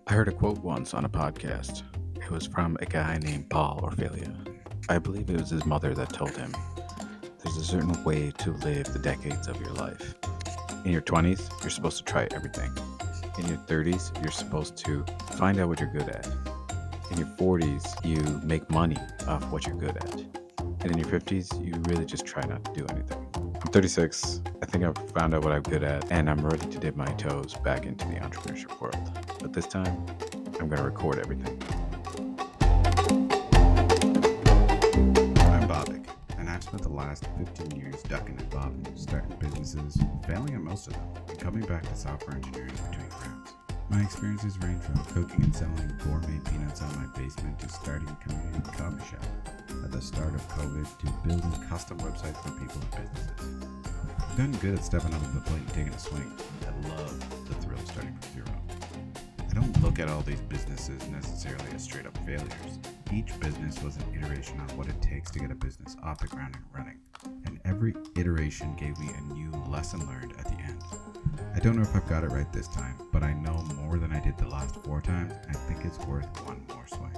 I heard a quote once on a podcast. It was from a guy named Paul Orphelia. I believe it was his mother that told him, there's a certain way to live the decades of your life. In your 20s, you're supposed to try everything. In your 30s, you're supposed to find out what you're good at. In your 40s, you make money off what you're good at. And in your 50s, you really just try not to do anything. I'm 36. I think I've found out what I'm good at, and I'm ready to dip my toes back into the entrepreneurship world. But this time, I'm going to record everything. I'm Bobik, and I've spent the last 15 years ducking and bobbing, starting businesses, failing at most of them, and coming back to software engineering between rounds. My experiences range from cooking and selling gourmet peanuts out of my basement to starting a community coffee shop at the start of COVID to building custom websites for people and businesses. I've gotten good at stepping up to the plate and taking a swing. I love the thrill of starting from zero. I don't look at all these businesses necessarily as straight up failures. Each business was an iteration on what it takes to get a business off the ground and running. And every iteration gave me a new lesson learned at the end. I don't know if I've got it right this time, but I know more than I did the last 4 times, and I think it's worth one more swing.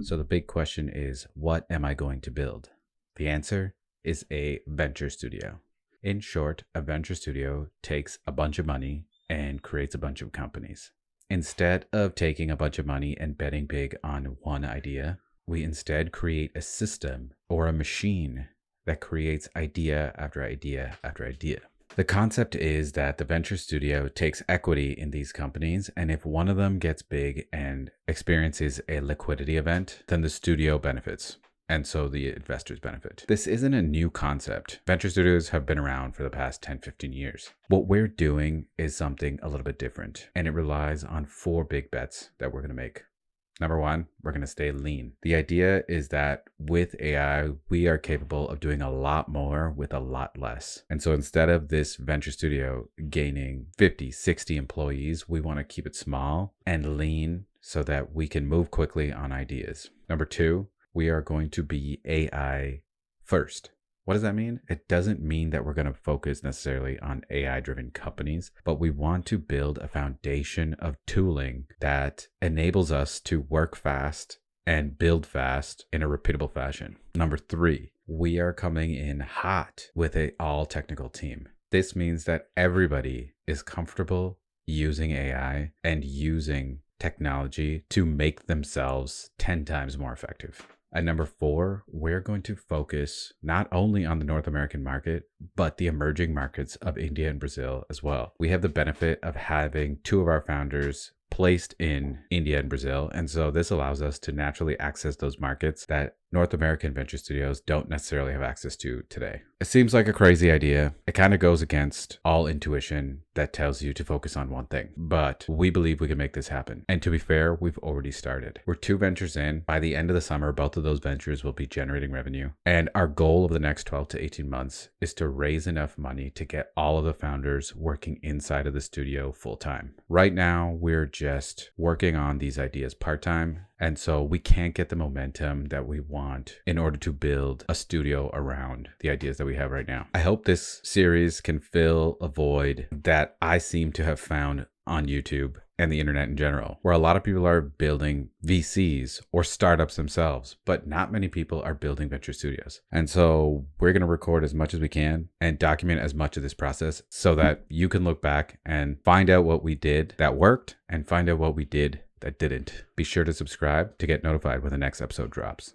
So the big question is, what am I going to build? The answer is a venture studio. In short, a venture studio takes a bunch of money and creates a bunch of companies. Instead of taking a bunch of money and betting big on one idea, we instead create a system or a machine that creates idea after idea after idea. The concept is that the venture studio takes equity in these companies, and if one of them gets big and experiences a liquidity event, then the studio benefits. And so the investors benefit. This isn't a new concept. Venture studios have been around for the past 10, 15 years. What we're doing is something a little bit different, and it relies on 4 big bets that we're going to make. Number 1, we're going to stay lean. The idea is that with AI, we are capable of doing a lot more with a lot less. And so instead of this venture studio gaining 50, 60 employees, we want to keep it small and lean so that we can move quickly on ideas. Number 2, we are going to be AI first. What does that mean? It doesn't mean that we're going to focus necessarily on AI-driven companies, but we want to build a foundation of tooling that enables us to work fast and build fast in a repeatable fashion. Number 3, we are coming in hot with an all-technical team. This means that everybody is comfortable using AI and using technology to make themselves 10 times more effective. And number 4, we're going to focus not only on the North American market, but the emerging markets of India and Brazil as well. We have the benefit of having 2 of our founders placed in India and Brazil. And so this allows us to naturally access those markets that North American venture studios don't necessarily have access to today. It seems like a crazy idea. It kind of goes against all intuition that tells you to focus on one thing, but we believe we can make this happen. And to be fair, we've already started. We're 2 ventures in. By the end of the summer, both of those ventures will be generating revenue. And our goal over the next 12 to 18 months is to raise enough money to get all of the founders working inside of the studio full time. Right now, we're just working on these ideas part-time. And so we can't get the momentum that we want in order to build a studio around the ideas that we have right now. I hope this series can fill a void that I seem to have found on YouTube and the internet in general, where a lot of people are building VCs or startups themselves, but not many people are building venture studios. And so we're going to record as much as we can and document as much of this process so that you can look back and find out what we did that worked and find out what we did that didn't. Be sure to subscribe to get notified when the next episode drops.